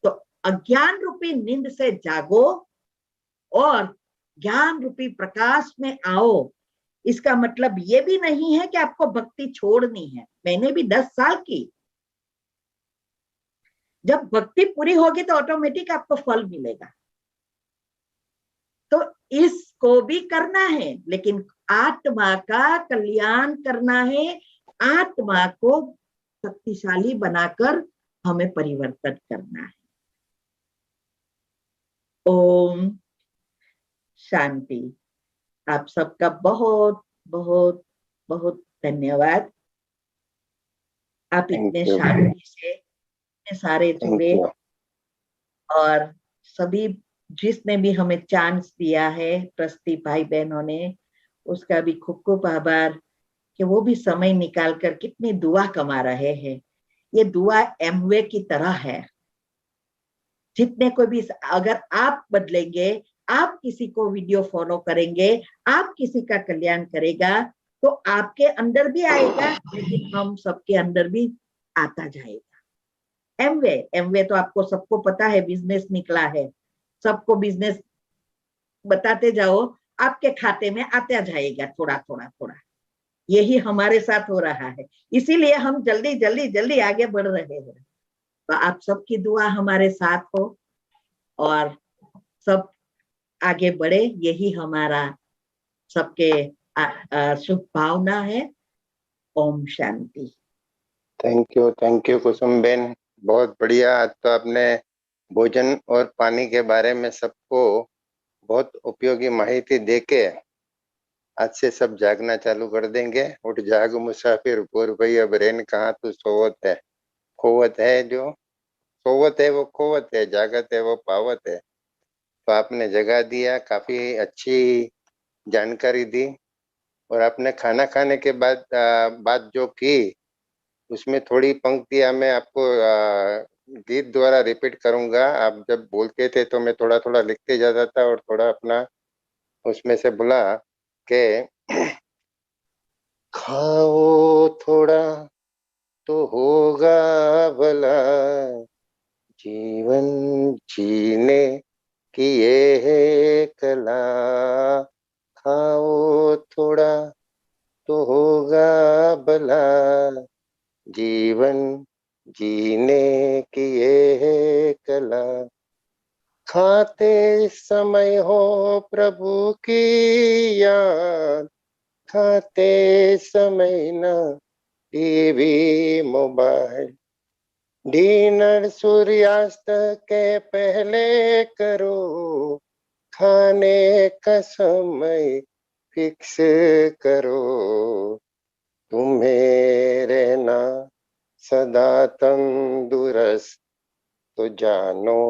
तो अज्ञान रूपी नींद से जागो और ज्ञान रूपी प्रकाश में आओ। इसका मतलब ये भी नहीं है कि आपको भक्ति छोड़नी है। मैंने भी 10 साल की। जब भक्ति पूरी होगी तो ऑटोमेटिक आपको फल मिलेगा। तो इसको भी करना है, लेकिन आत्मा का कल्याण करना है, आत्मा को शक्तिशाली बनाकर हमें परिवर्तन करना है। ओम शांति। आप सबका बहुत बहुत बहुत धन्यवाद। आप इतने शांति से इतने सारे जुड़े, और सभी जिसने भी हमें चांस दिया है, ट्रस्टी भाई बहनों ने, उसका भी खूब खूब आभार कि वो भी समय निकाल कर कितनी दुआ कमा रहे हैं। ये दुआ एमवे की तरह है। जितने को भी, अगर आप बदलेंगे, आप किसी को वीडियो फॉलो करेंगे, आप किसी का कल्याण करेगा, तो आपके अंदर भी आएगा, लेकिन हम सबके अंदर भी आता जाएगा। एमवे तो आपको सबको पता है, बिजनेस निकला है। सबको बिजनेस बताते जाओ, आपके खाते में आता जाएगा थोड़ा थोड़ा थोड़ा। यही हमारे साथ हो रहा है, इसीलिए हम जल्दी जल्दी जल्दी आगे बढ़ रहे हैं। तो आप सबकी दुआ हमारे साथ हो और सब आगे बढ़े, यही हमारा सबके शुभ भावना है। Om Shanti. Thank you Kusum Ben, बहुत बढ़िया। आज तो आपने भोजन और पानी के बारे में सबको बहुत उपयोगी माहिती देके आज से सब जागना चालू कर देंगे। उठ जाग मुसाफिर, गोर भई अब रेन कहाँ तू सोवत है। खोवत है जो सोवत है वो खोवत है, जागत है वो पावत है। तो आपने जगा दिया, काफी अच्छी जानकारी दी। और आपने खाना खाने के बाद बात जो की, उसमें थोड़ी पंक्तियां मैं आपको गीत द्वारा रिपीट करूंगा। आप जब बोलते थे तो मैं थोड़ा थोड़ा लिखते जाता था और थोड़ा अपना उसमें से बोला के खाओ थोड़ा तो होगा भला, जीवन जीने की ये है कला। खाओ थोड़ा तो होगा भला, जीवन जीने की ये है कला। खाते समय हो प्रभु की याद, खाते समय न टीवी मोबाइल। डिनर सूर्यास्त के पहले करो, खाने का समय फिक्स करो। तुम्हें रहना सदा तंदुरुस्त, तो जानो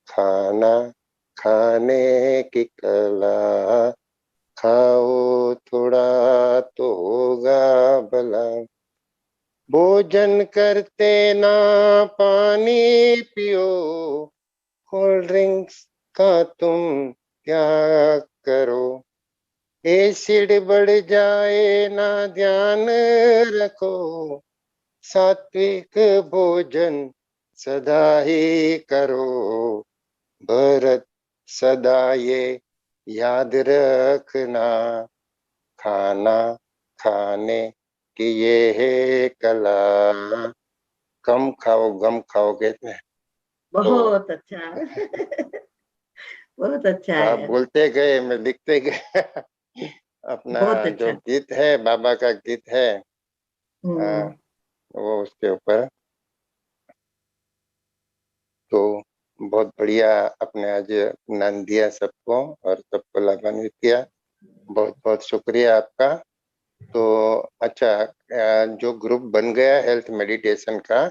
खाना खाने की कला। खाओ थोड़ा तो होगा भला, भोजन करते ना पानी पियो। कोल्ड ड्रिंक्स का तुम क्या करो, एसिड बढ़ जाए ना ध्यान रखो। सात्विक भोजन सदा ही करो, भरत सदा ये याद रखना। खाना खाने की ये है कला, कम खाओ गम खाओ कहते हैं। बहुत अच्छा बहुत अच्छा आप है, बोलते गए मैं लिखते गए अपना बहुत जो अच्छा। गीत है, बाबा का गीत है, हम्म। वो उसके ऊपर। तो बहुत बढ़िया आपने आज ज्ञान दिया सबको और सबको लाभान्वित किया। बहुत बहुत शुक्रिया आपका। तो अच्छा, जो ग्रुप बन गया हेल्थ मेडिटेशन का,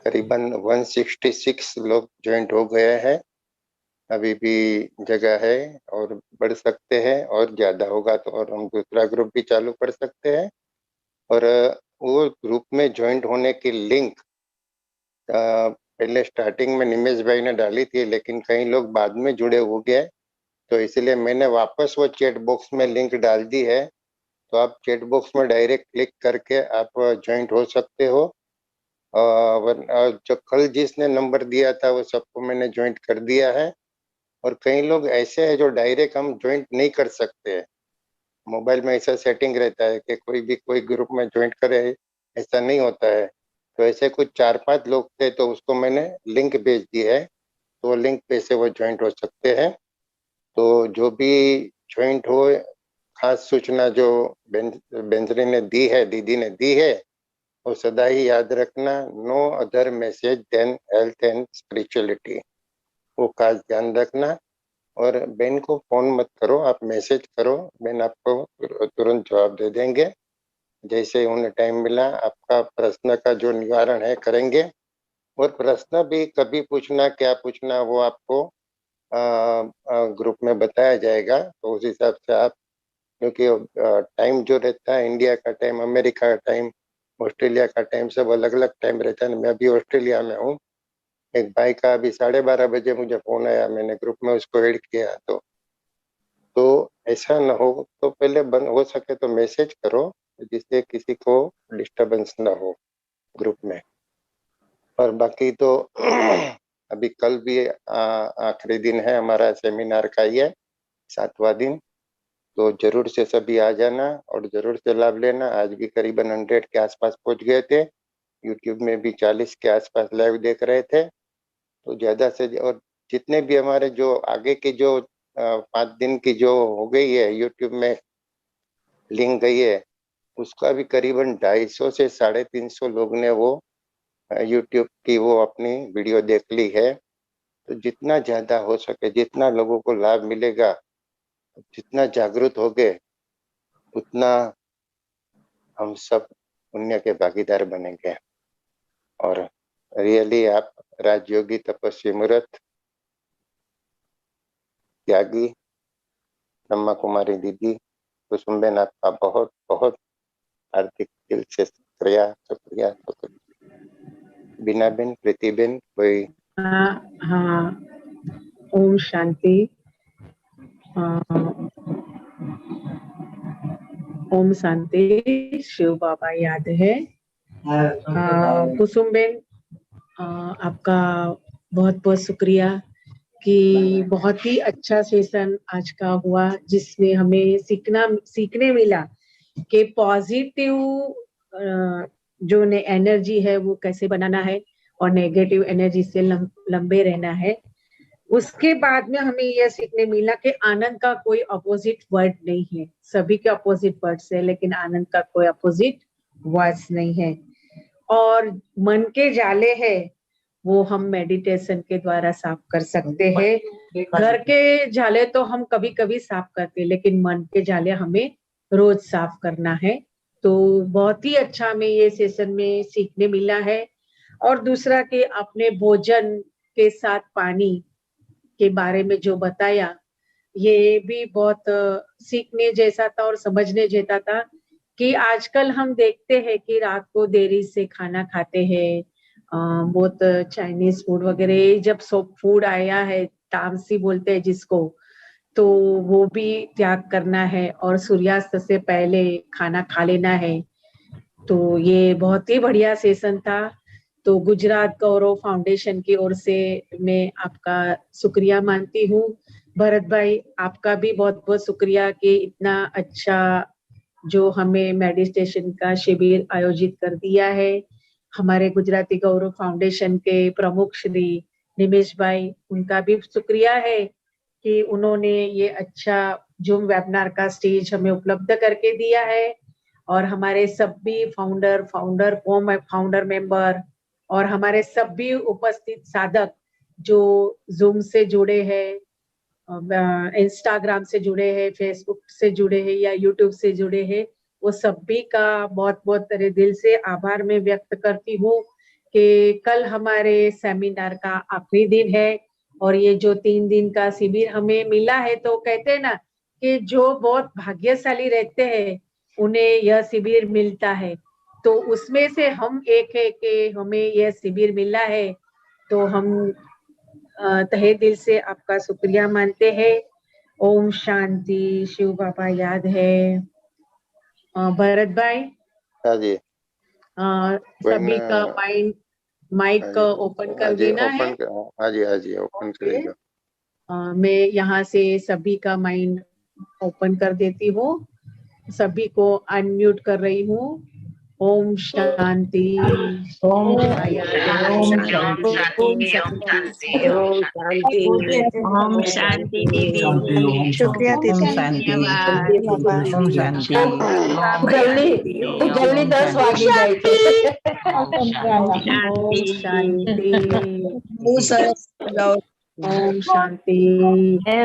करीबन 166 लोग ज्वाइंट हो गए हैं। अभी भी जगह है और बढ़ सकते हैं, और ज्यादा होगा तो और हम दूसरा ग्रुप भी चालू कर सकते हैं। और वो ग्रुप में ज्वाइंट होने की लिंक पहले स्टार्टिंग में निमेश भाई ने डाली थी, लेकिन कई लोग बाद में जुड़े हो गए, तो इसलिए मैंने वापस वो चैट बॉक्स में लिंक डाल दी है। तो आप चैट बॉक्स में डायरेक्ट क्लिक करके आप ज्वाइंट हो सकते हो। जो कल जिसने नंबर दिया था वो सबको मैंने ज्वाइंट कर दिया है। और कई लोग ऐसे हैं जो डायरेक्ट हम ज्वाइंट नहीं कर सकते। मोबाइल में ऐसा सेटिंग रहता है कि कोई भी कोई ग्रुप में ज्वाइंट करे, ऐसा नहीं होता है। तो ऐसे कुछ 4-5 लोग थे, तो उसको मैंने लिंक भेज दी है, तो वो लिंक पे से वो ज्वाइंट हो सकते हैं। तो जो भी ज्वाइंट हो, खास सूचना जो बेंजरी ने दी है, दीदी ने दी है, वो सदा ही याद रखना, no other message than health and spirituality, वो खास ध्यान रखना। और बेन को फोन मत करो, आप मैसेज करो, बेन आपको तुरंत जवाब दे देंगे। जैसे उन्हें टाइम मिला आपका प्रश्न का जो निवारण है करेंगे। और प्रश्न भी कभी पूछना, क्या पूछना, वो आपको ग्रुप में बताया जाएगा, तो उस हिसाब से आप, क्योंकि टाइम जो रहता है, इंडिया का टाइम, अमेरिका का टाइम, ऑस्ट्रेलिया का टाइम, सब अलग अलग टाइम रहता है। मैं अभी ऑस्ट्रेलिया में हूँ। एक भाई का अभी 12:30 बजे मुझे फोन आया, मैंने ग्रुप में उसको ऐड किया। तो ऐसा ना हो, तो पहले बन हो सके तो मैसेज करो, जिससे किसी को डिस्टरबेंस ना हो ग्रुप में। और बाकी तो अभी कल भी आखिरी दिन है हमारा सेमिनार का, ये 7वां दिन। तो जरूर से सभी आ जाना और जरूर से लाभ लेना। आज भी करीबन 100 के आसपास पहुंच गए थे। यूट्यूब में भी 40 के आसपास लाइव देख रहे थे। तो ज्यादा से और जितने भी हमारे जो आगे की जो 5 दिन की जो हो गई है यूट्यूब में लिंक गई है, उसका भी करीबन 250 से 350 लोग ने वो यूट्यूब की वो अपनी वीडियो देख ली है। तो जितना ज्यादा हो सके, जितना लोगों को लाभ मिलेगा, जितना जागरूक हो गए, उतना हम सब पुण्य के भागीदार बनेंगे। और रियली आप राजयोगी, तपस्वी, मूर्त, त्यागी, ब्रह्मा कुमारी दीदी, कुसुमबेन, आपका बहुत बहुत हार्दिक दिल से शुक्रिया शुक्रिया शुक्रिया। बीना बेन, प्रीति बेन, कोई? हाँ, ओम शांति। ओम शांति। शिव बाबा याद है। कुसुम बेन, आपका बहुत बहुत शुक्रिया कि बहुत ही अच्छा सेशन आज का हुआ, जिसमें हमें सीखने मिला कि पॉजिटिव जो एनर्जी है वो कैसे बनाना है और नेगेटिव एनर्जी से लंबे रहना है। उसके बाद में हमें यह सीखने मिला कि आनंद का कोई अपोजिट वर्ड नहीं है। सभी के अपोजिट वर्ड्स है, लेकिन आनंद का कोई अपोजिट वर्ड्स नहीं है। और मन के जाले है वो हम मेडिटेशन के द्वारा साफ कर सकते हैं। घर के जाले तो हम कभी कभी साफ करते, लेकिन मन के जाले हमें रोज साफ करना है। तो बहुत ही अच्छा हमें ये सेशन में सीखने मिला है। और दूसरा कि अपने भोजन के साथ पानी के बारे में जो बताया, ये भी बहुत सीखने जैसा था और समझने जैसा था कि आजकल हम देखते हैं कि रात को देरी से खाना खाते हैं। बहुत चाइनीज फूड वगैरह, जब सब फूड आया है, तामसी बोलते हैं जिसको, तो वो भी त्याग करना है और सूर्यास्त से पहले खाना खा लेना है। तो ये बहुत ही बढ़िया सेशन था। तो गुजरात गौरव फाउंडेशन की ओर से मैं आपका शुक्रिया मानती हूँ। भरत भाई, आपका भी बहुत बहुत शुक्रिया कि इतना अच्छा जो हमें मेडिटेशन का शिविर आयोजित कर दिया है। हमारे गुजराती गौरव फाउंडेशन के प्रमुख श्री निमेश भाई, उनका भी शुक्रिया है कि उन्होंने ये अच्छा जूम वेबिनार का स्टेज हमें उपलब्ध करके दिया है। और हमारे सभी फाउंडर मेंबर और हमारे सभी उपस्थित साधक जो जूम से जुड़े हैं, इंस्टाग्राम से जुड़े हैं, फेसबुक से जुड़े हैं या यूट्यूब से जुड़े हैं, वो सभी का बहुत बहुत तेरे दिल से आभार मैं व्यक्त करती हूँ कि कल हमारे सेमिनार का आखिरी दिन है और ये जो 3 दिन का शिविर हमें मिला है, तो कहते हैं ना कि जो बहुत भाग्यशाली रहते हैं उन्हें यह शिविर मिलता है, तो उसमें से हम एक है कि हमें यह शिविर मिला है। तो हम तहे दिल से आपका शुक्रिया मानते हैं। ओम शांति। शिव बाबा याद है। भरत भाई, हाँ जी, सभी का माइक ओपन कर देना है। हाँ जी ओपन करेगा। मैं यहाँ से सभी का माइंड ओपन कर देती हूँ, सभी को अनम्यूट कर रही हूँ। ओम शांति। ओम शांति दीदी। शुक्रिया जल्दी 10 वागे जाए ओम शांति।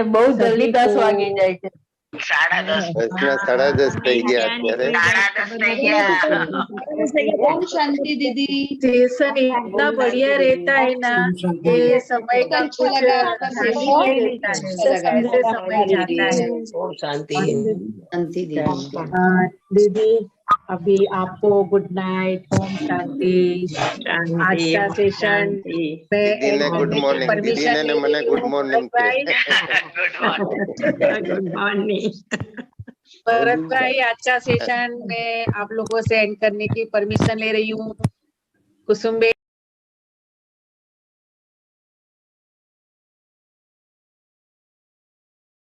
बहुत जल्दी 10 वागे जाए 10:30 થઈ ગયા અત્યારે। ओम शांति दीदी। सेशन इतना बढ़िया रहता है ना कि समय का कुछ ध्यान ही नहीं रहता है, कैसे समय जाता है। ओम शांति दीदी अभी आपको गुड नाइट। ओम शांति। आज का सेशन दीदी ने गुड मॉर्निंग, दीदी ने मने good morning good morning. Bharat भाई, आज का सेशन में आप लोगों से एंड करने की परमिशन ले रही हूँ। कुसुम